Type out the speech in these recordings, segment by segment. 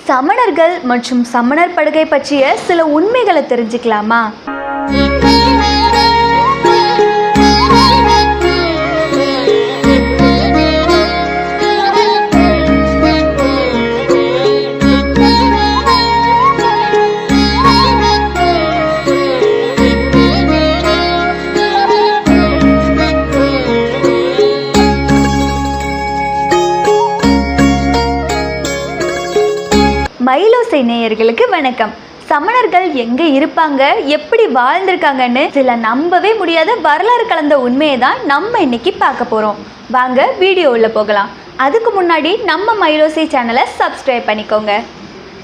சமணர்கள் மற்றும் சமணர் படுகை பற்றிய சில உண்மைகளை தெரிஞ்சுக்கலாமா? மயிலோசை நேயர்களுக்கு வணக்கம். சமணர்கள் எங்க இருப்பாங்க, எப்படி வாழ்ந்திருக்காங்கன்னு சில நம்பவே முடியாத வரலாறு கலந்த உண்மையை தான் நம்ம இன்னைக்கு பார்க்க போறோம். வாங்க வீடியோவில் போகலாம். அதுக்கு முன்னாடி நம்ம மயிலோசை சேனலை சப்ஸ்கிரைப் பண்ணிக்கோங்க.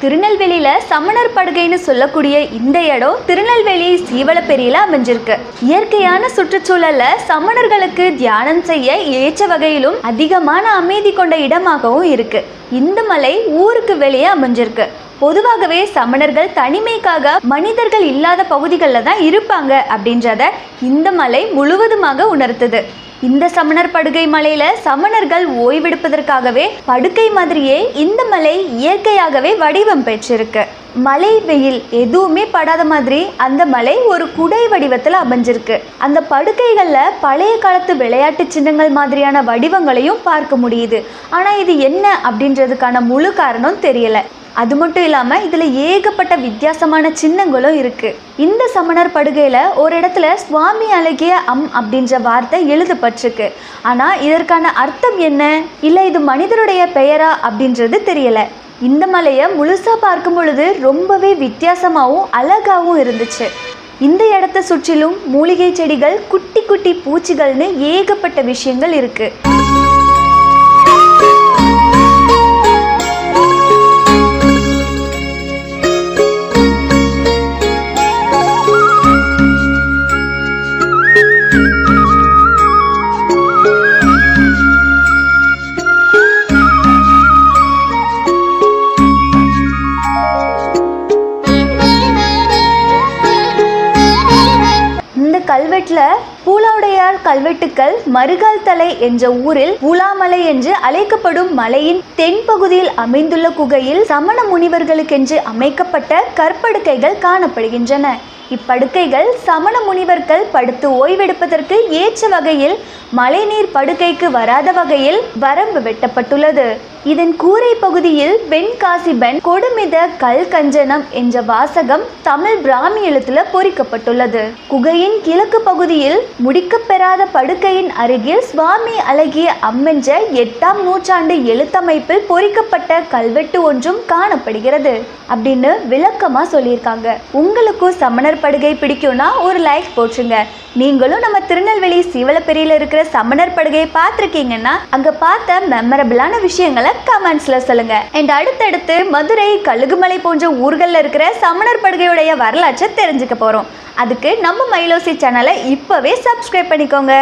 திருநெல்வேலியில் சமணர் படுகைன்னு சொல்லக்கூடிய இந்த இடம் திருநெல்வேலி சீவலப்பேரியில் அமைஞ்சிருக்கு. இயற்கையான சுற்றுச்சூழலில் சமணர்களுக்கு தியானம் செய்ய ஏற்ற வகையிலும் அதிகமான அமைதி கொண்ட இடமாகவும் இருக்கு. இந்த மலை ஊருக்கு வெளியே அமைஞ்சிருக்கு. பொதுவாகவே சமணர்கள் தனிமைக்காக மனிதர்கள் இல்லாத பகுதிகளில் தான் இருப்பாங்க அப்படின்றத இந்த மலை முழுவதுமாக உணர்த்துது. இந்த சமணர் படுகை மலையில சமணர்கள் ஓய்வெடுப்பதற்காகவே படுக்கை மாதிரியே இந்த மலை இயற்கையாகவே வடிவம் பெற்றிருக்கு. மழை வெயில் எதுவுமே படாத மாதிரி அந்த மலை ஒரு குடை வடிவத்தில் அமைஞ்சிருக்கு. அந்த படுக்கைகளில் பழைய காலத்து விளையாட்டு சின்னங்கள் மாதிரியான வடிவங்களையும் பார்க்க முடியுது. ஆனால் இது என்ன அப்படின்றதுக்கான முழு காரணம் தெரியல. அது மட்டும் இல்லாமல் இதில் ஏகப்பட்ட வித்தியாசமான சின்னங்களும் இருக்குது. இந்த சமணர் படுகையில் ஒரு இடத்துல சுவாமி அழகிய அப்படின்ற வார்த்தை எழுதப்பட்டிருக்கு. ஆனால் இதற்கான அர்த்தம் என்ன, இல்லை இது மனிதருடைய பெயரா அப்படின்றது தெரியலை. இந்த மலையை முழுசாக பார்க்கும் பொழுது ரொம்பவே வித்தியாசமாகவும் அழகாகவும் இருந்துச்சு. இந்த இடத்த சுற்றிலும் மூலிகை செடிகள், குட்டி குட்டி பூச்சிகள்னு ஏகப்பட்ட விஷயங்கள் இருக்குது. கல்வெட்டில் பூலாவுடையார் கல்வெட்டுக்கள் மருகால் தலை என்ற ஊரில் பூலாமலை என்று அழைக்கப்படும் மலையின் தென்பகுதியில் அமைந்துள்ள குகையில் சமண முனிவர்களுக்கென்று அமைக்கப்பட்ட கற்படுக்கைகள் காணப்படுகின்றன. இப்படுக்கைகள் சமண முனிவர்கள் படுத்து ஓய்வெடுப்பதற்கு ஏற்ற வகையில் மழைநீர் படுக்கைக்கு வராத வகையில் வரம்பு வெட்டப்பட்டுள்ளது. இதன் கூரை பகுதியில் வெண்காசிபன் கொடுமித கல் கஞ்சனம் என்ற வாசகம் தமிழ் பிராமி எழுத்துல பொறிக்கப்பட்டுள்ளது. குகையின் கிழக்கு பகுதியில் முடிக்கப்பெறாத படுக்கையின் அருகில் சுவாமி அழகிய என்ற 8ஆம் நூற்றாண்டு எழுத்தமைப்பில் பொறிக்கப்பட்ட கல்வெட்டு ஒன்றும் காணப்படுகிறது அப்படின்னு விளக்கமா சொல்லியிருக்காங்க. உங்களுக்கும் சமணர் படுகை பிடிக்கும்னா ஒரு லைக் போட்டுருங்க. நீங்களும் நம்ம திருநெல்வேலி சீவலப்பேரியில் இருக்கிற சமணர் படுகையை பார்த்துருக்கீங்கன்னா அங்க பார்த்த மெமரபிளான விஷயங்களை கமெண்ட்ஸ்ல சொல்லுங்க. அண்ட் அடுத்தடுத்து மதுரை, கழுகுமலை போன்ற ஊர்களில் இருக்கிற சமணர் படுகையுடைய வரலாற்றை தெரிஞ்சுக்க போறோம். அதுக்கு நம்ம மயிலோசை சேனலை இப்பவே சப்ஸ்கிரைப் பண்ணிக்கோங்க.